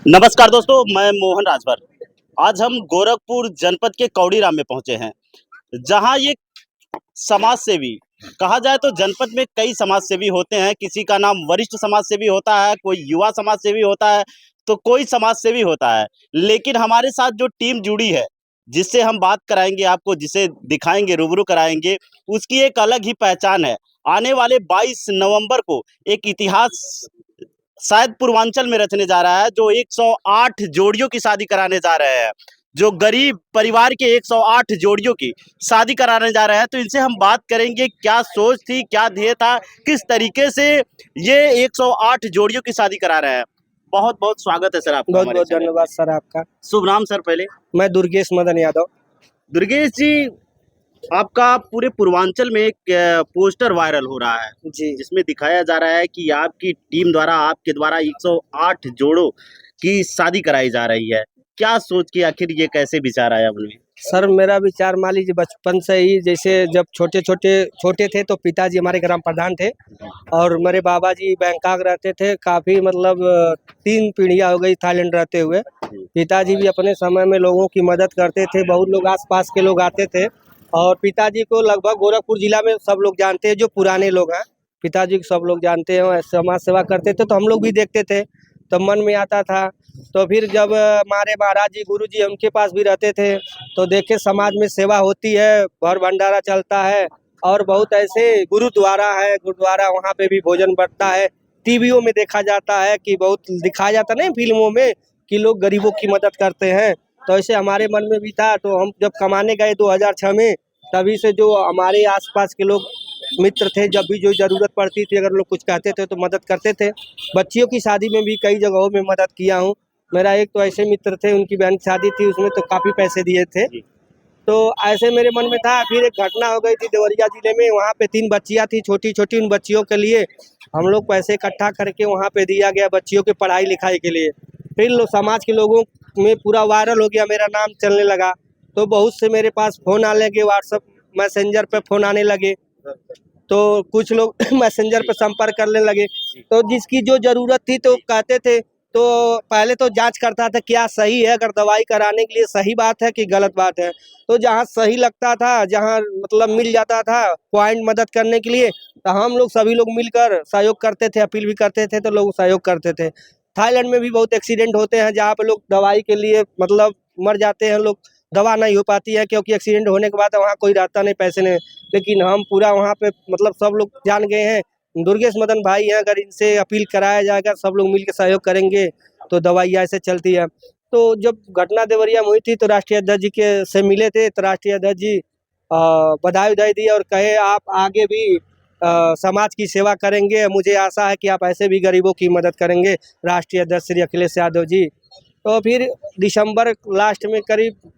नमस्कार दोस्तों, मैं मोहन राजभर। आज हम गोरखपुर जनपद के कौड़ीराम में पहुंचे हैं, जहां ये समाज सेवी कहा जाए तो जनपद में कई समाज सेवी होते हैं। किसी का नाम वरिष्ठ समाज सेवी होता है, कोई युवा समाज सेवी होता है, तो कोई समाज सेवी होता है। लेकिन हमारे साथ जो टीम जुड़ी है, जिससे हम बात कराएंगे आपको, जिसे दिखाएंगे, रूबरू कराएंगे, उसकी एक अलग ही पहचान है। आने वाले 22 नवंबर को एक इतिहास शायद पूर्वांचल में रचने जा रहा है, जो 108 जोड़ियों की शादी कराने जा रहे हैं, जो गरीब परिवार के 108 जोड़ियों की शादी कराने जा रहे हैं। तो इनसे हम बात करेंगे, क्या सोच थी, क्या ध्येय था, किस तरीके से ये 108 जोड़ियों की शादी करा रहे हैं। बहुत बहुत स्वागत है सर आपका बहुत हमारे बहुत चैनल पे। धन्यवाद सर आपका। शुभ नाम सर पहले। मैं दुर्गेश मदन यादव। दुर्गेश जी, आपका पूरे पूर्वांचल में एक पोस्टर वायरल हो रहा है, जी जिसमें दिखाया जा रहा है कि आपकी टीम द्वारा, आपके द्वारा 108 जोड़ों की शादी कराई जा रही है। क्या सोच के आखिर ये कैसे विचार आया मन में? सर, मेरा विचार मान लीजिए बचपन से ही, जैसे जब छोटे थे तो पिताजी हमारे ग्राम प्रधान थे और मेरे बाबा जी बैंकॉक रहते थे। काफ़ी मतलब 3 पीढ़ियाँ हो गई थाईलैंड रहते हुए। पिताजी भी अपने समय में लोगों की मदद करते थे। बहुत लोग आस-पास के लोग आते थे और पिताजी को लगभग गोरखपुर जिला में सब लोग जानते हैं, जो पुराने लोग हैं। पिताजी को सब लोग जानते हैं, समाज सेवा करते थे तो हम लोग भी देखते थे, तो मन में आता था। तो फिर जब हमारे महाराज जी, गुरु जी उनके पास भी रहते थे, तो देखे समाज में सेवा होती है, भर भंडारा चलता है और बहुत ऐसे गुरुद्वारा है, गुरुद्वारा वहाँ पे भी भोजन बँटता है। टीवियों में देखा जाता है कि बहुत दिखाया जाता नहीं फिल्मों में कि लोग गरीबों की मदद करते हैं। तो ऐसे हमारे मन में भी था, तो हम जब कमाने गए 2006 में, तभी से जो हमारे आस-पास के लोग मित्र थे, जब भी जो ज़रूरत पड़ती थी, अगर लोग कुछ कहते थे तो मदद करते थे। बच्चियों की शादी में भी कई जगहों में मदद किया हूँ। मेरा एक तो ऐसे मित्र थे, उनकी बहन की शादी थी, उसमें तो काफ़ी पैसे दिए थे। तो ऐसे मेरे मन में था। फिर एक घटना हो गई थी देवरिया जिले में, वहाँ पे 3 बच्चियाँ थी छोटी-छोटी। उन बच्चियों के लिए हम लोग पैसे इकट्ठा करके वहाँ पे दिया गया बच्चियों की पढ़ाई-लिखाई के लिए। फिर समाज के लोगों में पूरा वायरल हो गया, मेरा नाम चलने लगा। तो बहुत से मेरे पास फ़ोन आने लगे, व्हाट्सएप मैसेंजर पे फ़ोन आने लगे। तो कुछ लोग मैसेंजर पे संपर्क करने लगे, तो जिसकी जो ज़रूरत थी तो कहते थे। तो पहले तो जांच करता था क्या सही है, अगर दवाई कराने के लिए सही बात है कि गलत बात है। तो जहाँ सही लगता था, जहाँ मतलब मिल जाता था पॉइंट मदद करने के लिए, तो हम लोग सभी लोग मिलकर सहयोग करते थे, अपील भी करते थे, तो लोग सहयोग करते थे। थाईलैंड में भी बहुत एक्सीडेंट होते हैं, जहाँ पे लोग दवाई के लिए मतलब मर जाते हैं लोग, दवा नहीं हो पाती है क्योंकि एक्सीडेंट होने के बाद वहाँ कोई रहता नहीं, पैसे नहीं। लेकिन हम पूरा वहाँ पे मतलब सब लोग जान गए हैं, दुर्गेश मदन भाई हैं, अगर इनसे अपील कराया जाएगा, सब लोग मिल के सहयोग करेंगे तो दवाइयाँ ऐसे चलती है। तो जब घटना देवरिया में हुई थी तो राष्ट्रीय अध्यक्ष जी के से मिले थे, तो राष्ट्रीय अध्यक्ष जी बधाई-वधाई दी और कहे आप आगे भी समाज की सेवा करेंगे। मुझे आशा है कि आप ऐसे भी गरीबों की मदद करेंगे, राष्ट्रीय अध्यक्ष श्री अखिलेश यादव जी। तो फिर दिसंबर लास्ट में करीब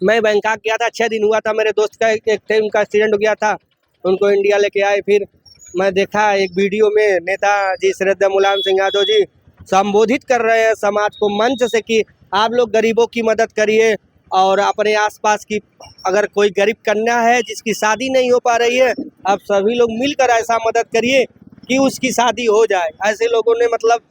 मैं बैंकॉक गया था, 6 दिन हुआ था। मेरे दोस्त का एक थे, उनका एक्सीडेंट हो गया था, उनको इंडिया लेके आए। फिर मैं देखा एक वीडियो में नेताजी श्रद्धेय मुलायम सिंह यादव जी संबोधित कर रहे हैं समाज को मंच से कि आप लोग गरीबों की मदद करिए और अपने आसपास की अगर कोई गरीब कन्या है जिसकी शादी नहीं हो पा रही है, आप सभी लोग मिलकर ऐसा मदद करिए कि उसकी शादी हो जाए। ऐसे लोगों ने मतलब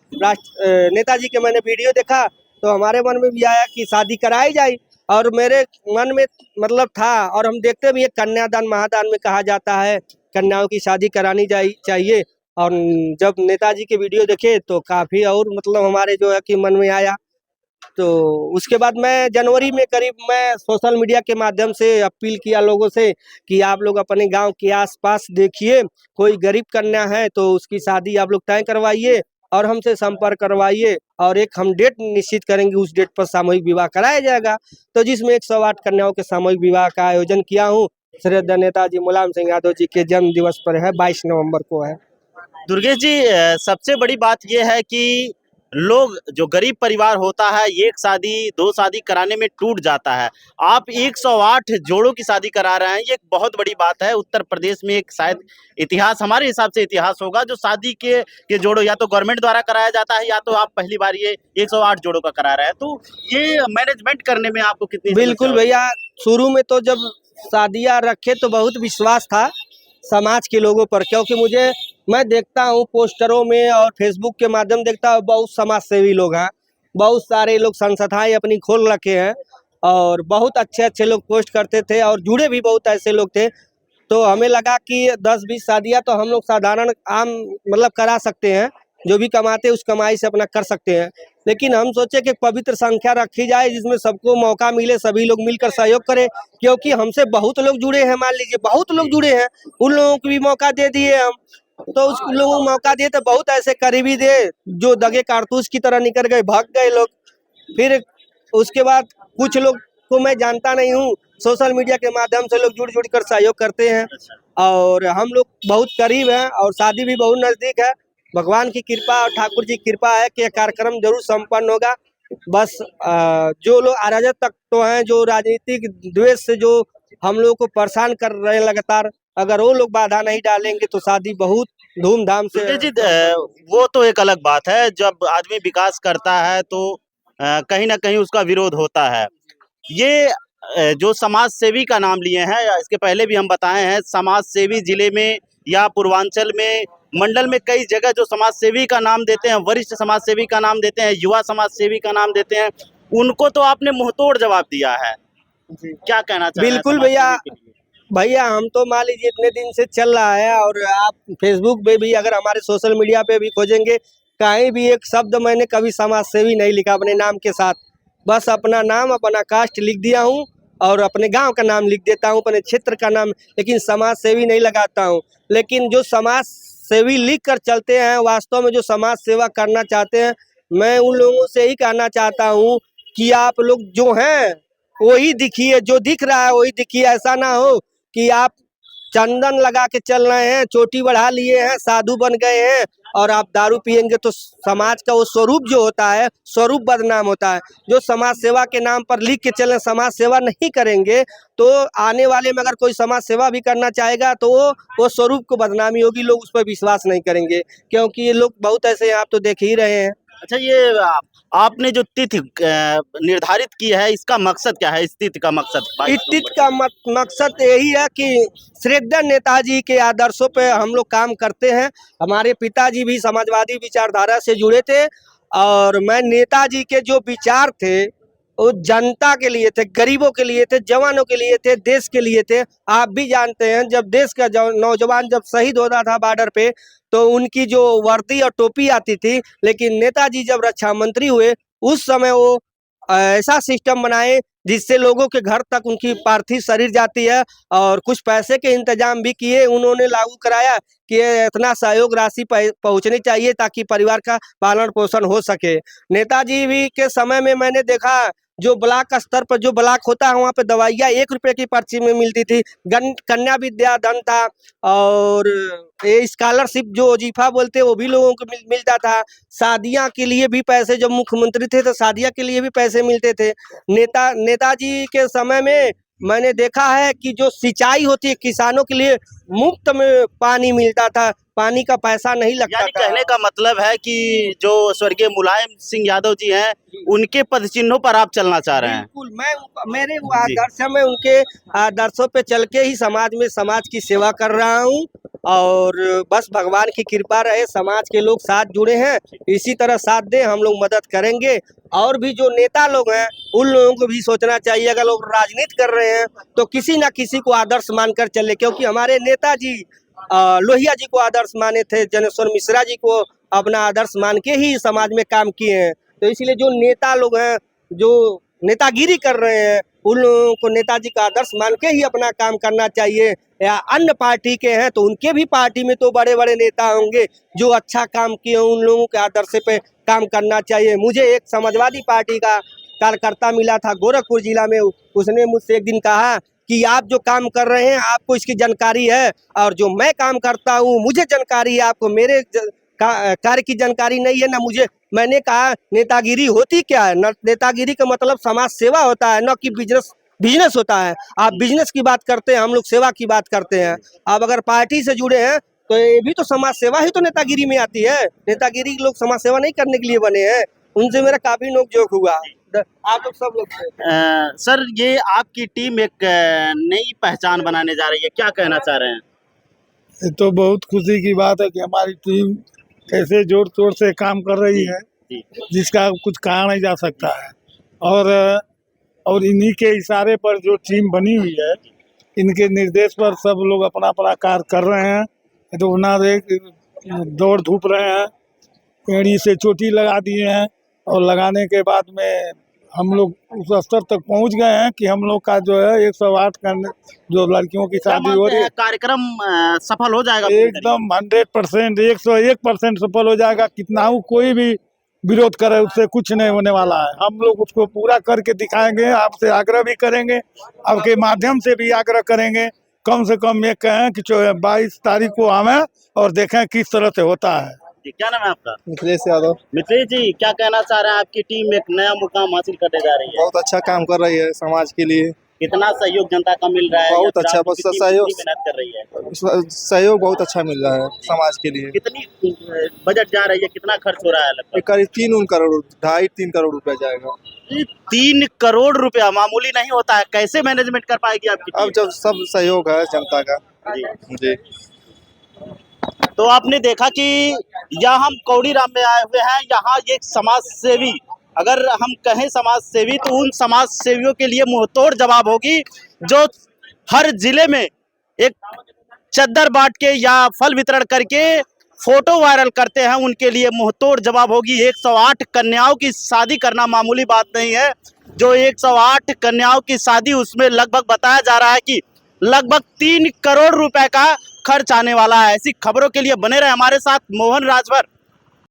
नेताजी के मैंने वीडियो देखा, तो हमारे मन में भी आया कि शादी कराई जाए। और मेरे मन में मतलब था, और हम देखते भी हैं कन्यादान महादान में कहा जाता है कन्याओं की शादी करानी चाहिए। और जब नेताजी के वीडियो देखे तो काफ़ी और मतलब हमारे जो है कि मन में आया। तो उसके बाद मैं जनवरी में करीब मैं सोशल मीडिया के माध्यम से अपील किया लोगों से कि आप लोग अपने गांव के आसपास देखिए, कोई गरीब कन्या है तो उसकी शादी आप लोग तय करवाइए और हमसे संपर्क करवाइए, और एक हम डेट निश्चित करेंगे, उस डेट पर सामूहिक विवाह कराया जाएगा। तो जिसमें 108 कन्याओं के सामूहिक विवाह का आयोजन किया हूँ। श्रद्धेय नेताजी मुलायम सिंह यादव जी के जन्म दिवस पर है, 22 नवंबर को है। दुर्गेश जी, सबसे बड़ी बात यह है कि लोग, जो गरीब परिवार होता है, एक शादी, 2 शादी कराने में टूट जाता है। आप 108 जोड़ों की शादी करा रहे हैं, ये एक बहुत बड़ी बात है। उत्तर प्रदेश में एक शायद इतिहास, हमारे हिसाब से इतिहास होगा, जो शादी के जोड़ों या तो गवर्नमेंट द्वारा कराया जाता है, या तो आप पहली बार ये 108 जोड़ों का करा रहे हैं। तो ये मैनेजमेंट करने में आपको कितनी समस्या बिल्कुल हो रही है? भैया, शुरू में तो जब शादियाँ रखे तो बहुत विश्वास था समाज के लोगों पर, क्योंकि मैं देखता हूँ पोस्टरों में और फेसबुक के माध्यम देखता हूँ बहुत समाज सेवी लोग हैं, बहुत सारे लोग संस्थाएं अपनी खोल रखे हैं और बहुत अच्छे अच्छे लोग पोस्ट करते थे और जुड़े भी बहुत ऐसे लोग थे। तो हमें लगा कि 10-20 शादियां तो हम लोग साधारण आम मतलब करा सकते हैं, जो भी कमाते हैं उस कमाई से अपना कर सकते हैं। लेकिन हम सोचे कि पवित्र संख्या रखी जाए जिसमें सबको मौका मिले, सभी लोग मिलकर सहयोग करें, क्योंकि हमसे बहुत लोग जुड़े हैं, मान लीजिए बहुत लोग जुड़े हैं, उन लोगों को भी मौका दे दिए हम। तो उस लोगों को मौका दिए तो बहुत ऐसे करीबी थे जो दगे कारतूस की तरह निकल गए, भाग गए लोग। फिर उसके बाद कुछ लोग को मैं जानता नहीं हूँ, सोशल मीडिया के माध्यम से लोग जुड़ जुड़ कर सहयोग करते हैं और हम लोग बहुत करीब हैं और शादी भी बहुत नज़दीक है। भगवान की कृपा और ठाकुर जी की कृपा है कि यह कार्यक्रम जरूर संपन्न होगा। बस जो लोग अराजक तत्व हैं, जो राजनीतिक द्वेष से जो हम लोग को परेशान कर रहे हैं लगातार, अगर वो लोग बाधा नहीं डालेंगे तो शादी बहुत धूमधाम से दुर्गेश जी, वो तो एक अलग बात है, जब आदमी विकास करता है तो कहीं ना कहीं उसका विरोध होता है। ये जो समाज सेवी का नाम लिए हैं, इसके पहले भी हम बताए हैं, समाज सेवी जिले में या पूर्वांचल में मंडल में कई जगह जो समाज सेवी का नाम देते हैं, वरिष्ठ समाज सेवी का नाम देते हैं, युवा समाज सेवी का नाम देते हैं, उनको तो आपने मुंहतोड़ जवाब दिया है। जी। क्या कहना चाह रहे हैं बिल्कुल समाज भैया, सेवी के लिए? भैया हम तो मान लीजिए इतने दिन से चल रहा है और आप फेसबुक पे भी अगर हमारे सोशल मीडिया पे भी खोजेंगे, कहीं भी एक शब्द मैंने कभी समाज सेवी नहीं लिखा अपने नाम के साथ। बस अपना नाम, अपना कास्ट लिख दिया हूँ और अपने गांव का नाम लिख देता हूँ, अपने क्षेत्र का नाम, लेकिन समाज सेवी नहीं लगाता हूँ। लेकिन जो समाज सेवी लिख कर चलते हैं, वास्तव में जो समाज सेवा करना चाहते हैं, मैं उन लोगों से ही कहना चाहता हूँ कि आप लोग जो हैं वही दिखिए, जो दिख रहा है वही दिखिए। ऐसा ना हो कि आप चंदन लगा के चल रहे हैं, चोटी बढ़ा लिए हैं, साधु बन गए हैं और आप दारू पिएंगे तो समाज का वो स्वरूप जो होता है, स्वरूप बदनाम होता है। जो समाज सेवा के नाम पर लिख के चलें, समाज सेवा नहीं करेंगे तो आने वाले में अगर कोई समाज सेवा भी करना चाहेगा तो वो स्वरूप को बदनामी होगी, लोग उस पर विश्वास नहीं करेंगे, क्योंकि ये लोग बहुत ऐसे हैं, आप तो देख ही रहे हैं। अच्छा, ये आपने जो तिथि निर्धारित की है, इसका मकसद क्या है? इस तिथि का मकसद 22 इस तिथि का अक्टूबर। मकसद यही है कि श्रद्धेय नेताजी के आदर्शों पे हम लोग काम करते हैं। हमारे पिताजी भी समाजवादी विचारधारा से जुड़े थे और मैं नेताजी के जो विचार थे वो जनता के लिए थे, गरीबों के लिए थे, जवानों के लिए थे, देश के लिए थे। आप भी जानते हैं जब देश का नौजवान जब शहीद होता था बॉर्डर पे तो उनकी जो वर्दी और टोपी आती थी, लेकिन नेताजी जब रक्षा मंत्री हुए उस समय वो ऐसा सिस्टम बनाए जिससे लोगों के घर तक उनकी पार्थिव शरीर जाती है और कुछ पैसे के इंतजाम भी किए, उन्होंने लागू कराया कि ये इतना सहयोग राशि पहुंचनी चाहिए ताकि परिवार का पालन पोषण हो सके। नेताजी भी के समय में मैंने देखा जो ब्लॉक स्तर पर जो ब्लॉक होता है वहाँ पे दवाइयाँ 1 रुपए की पर्ची में मिलती थी, कन्या विद्या धन था और ये स्कॉलरशिप जो वजीफा बोलते हैं वो भी लोगों को मिलता था। शादियाँ के लिए भी पैसे, जब मुख्यमंत्री थे तो शादियाँ के लिए भी पैसे मिलते थे। नेताजी के समय में मैंने देखा है कि जो सिंचाई होती है किसानों के लिए मुफ्त में पानी मिलता था, पानी का पैसा नहीं लगता यानी था। कहने का मतलब है कि जो स्वर्गीय मुलायम सिंह यादव जी हैं, उनके पद चिन्हों पर आप चलना चाह रहे हैं। बिल्कुल, मेरे वो जी। आदर्श है, मैं उनके आदर्शों पे चल के ही समाज में समाज की सेवा कर रहा हूँ और बस भगवान की कृपा रहे, समाज के लोग साथ जुड़े हैं, इसी तरह साथ दें, हम लोग मदद करेंगे। और भी जो नेता लोग हैं उन लोगों को भी सोचना चाहिए, अगर लोग राजनीति कर रहे हैं तो किसी ना किसी को आदर्श मानकर चले, क्योंकि हमारे नेताजी लोहिया जी को आदर्श माने थे, जनेश्वर मिश्रा जी को अपना आदर्श मान के ही समाज में काम किए हैं। तो इसलिए जो नेता लोग हैं जो नेतागिरी कर रहे हैं उन लोगों को नेताजी का आदर्श मान के ही अपना काम करना चाहिए। या अन्य पार्टी के हैं तो उनके भी पार्टी में तो बड़े बड़े नेता होंगे जो अच्छा काम किए, उन लोगों के आदर्श पे काम करना चाहिए। मुझे एक समाजवादी पार्टी का कार्यकर्ता मिला था गोरखपुर जिला में, उसने मुझसे एक दिन कहा कि आप जो काम कर रहे हैं आपको इसकी जानकारी है और जो मैं काम करता हूँ मुझे जानकारी है, आपको मेरे कार्य की जानकारी नहीं है ना मुझे। मैंने कहा नेतागिरी होती क्या है? नेतागिरी का मतलब समाज सेवा होता है, न कि बिजनेस होता है। आप बिजनेस की बात करते हैं, हम लोग सेवा की बात करते हैं। आप अगर पार्टी से जुड़े हैं तो ये भी तो समाज सेवा ही तो नेतागिरी में आती है। नेतागिरी लोग समाज सेवा नहीं करने के लिए बने हैं। उनसे मेरा काफी नोक-झोंक हुआ। आप लोग सब लोग थे। सर, ये आपकी टीम एक नई पहचान बनाने जा रही है, क्या कहना चाह रहे हैं? ये तो बहुत खुशी की बात है कि हमारी टीम कैसे जोर शोर से काम कर रही है जी। जिसका कुछ कहा नहीं जा सकता है। और इन्हीं के इशारे पर जो टीम बनी हुई है, इनके निर्देश पर सब लोग अपना अपना कार्य कर रहे हैं। तो ना दौड़ धूप रहे हैं, एड़ी से चोटी लगा दिए हैं, और लगाने के बाद में हम लोग उस स्तर तक पहुंच गए हैं कि हम लोग का जो है 108 करने जो लड़कियों की क्या शादी हो मानते रही हैं है, कार्यक्रम सफल हो जाएगा पूरी तरीके एकदम 100% 101% सफल हो जाएगा। कितना हो कोई भी विरोध करे, उससे कुछ नहीं होने वाला है। हम लोग उसको पूरा करके दिखाएंगे। आपसे आग्रह भी करेंगे, आपके माध्यम से भी आग्रह करेंगे, कम से कम ये कहें कि 22 तारीख को आवे और देखें किस तरह से होता है। जी, क्या नाम है आपका? मिथिलेश यादव मिथिलेश जी, क्या कहना चाह रहे हैं? आपकी टीम एक नया मुकाम हासिल करने जा रही है, बहुत अच्छा काम कर रही है समाज के लिए। कितना सहयोग जनता का मिल रहा है? बहुत या फिर अच्छा, आपकी बस टीम सहयोग- कितनी मेहनत कर रही है? सहयोग बहुत अच्छा मिल रहा है समाज के लिए। कितनी बजट जा रही है, कितना खर्च हो रहा है लगभग? करीब 3 करोड़ 2.5-3 करोड़ रुपया जाएगा। 3 करोड़ रुपया मामूली नहीं होता है। कैसे मैनेजमेंट कर पाएगी आपकी अब टीम? जब सब सहयोग है जनता का। जी। जी, तो आपने देखा कि यहाँ हम कौड़ीराम में आए हुए हैं। यहाँ एक समाज सेवी, अगर हम कहें समाज सेवी, तो उन समाज सेवियों के लिए मुंहतोड़ जवाब होगी जो हर जिले में एक चद्दर बांट के या फल वितरण करके फोटो वायरल करते हैं। उनके लिए मुंहतोड़ जवाब होगी। 108 कन्याओं की शादी करना मामूली बात नहीं है। जो 108 कन्याओं की शादी, उसमें लगभग बताया जा रहा है कि लगभग 3 करोड़ रुपए का खर्च आने वाला है। ऐसी खबरों के लिए बने रहे हमारे साथ। मोहन राजभर।